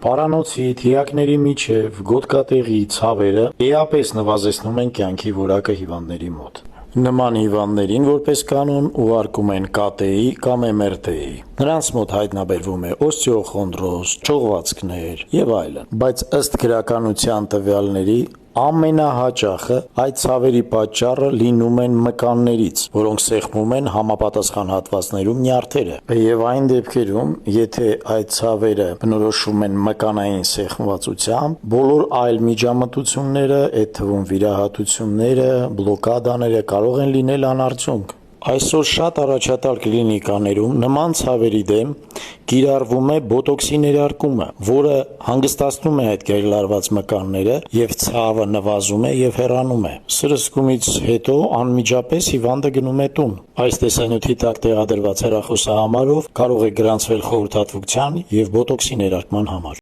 Պարանոցի, թիակների միջև, գոտկատեղի ցավերը էապես նվազեցնում են կյանքի որակը հիվանդների մոտ։ Նման հիվանդներին որպես կանոն ուղարկում են ԿՏ-ի կամ MRT-ի։ Նրանց մոտ հայտնաբերվում է օստեոխոնդրոզ, ճողվածքներ եւ այլն, բայց ըստ գրականության տվյալների ամենահաճախը այդ ցավերի պատճառը լինում են մկաններից, որոնք սեղմում են համապատասխան հատվածներում նյարդերը, եւ այն դեպքերում, եթե այդ ցավերը բնորոշվում են մկանային սեղմվածությամբ, բոլոր այլ միջամտությունները, այդ թվում վիրահատությունները, բլոկադաները կարող են լինել անարդյունք։ Այսօր շատ առաջատար կլինիկաներում նման ցավերի դեմ կիրառվում է բոտոքսի ներարկումը, որը հանգստացնում է այդ գերլարված մկանները եւ ցավը նվազում է եւ հեռանում է։ Սրսկումից հետո անմիջապես հիվանդը գնում է տուն։ Այս տեսանյութի տակ տեղադրված հեռախոսահամարով կարող է գրանցվել խորհրդատվության եւ բոտոքսի ներարկման համար։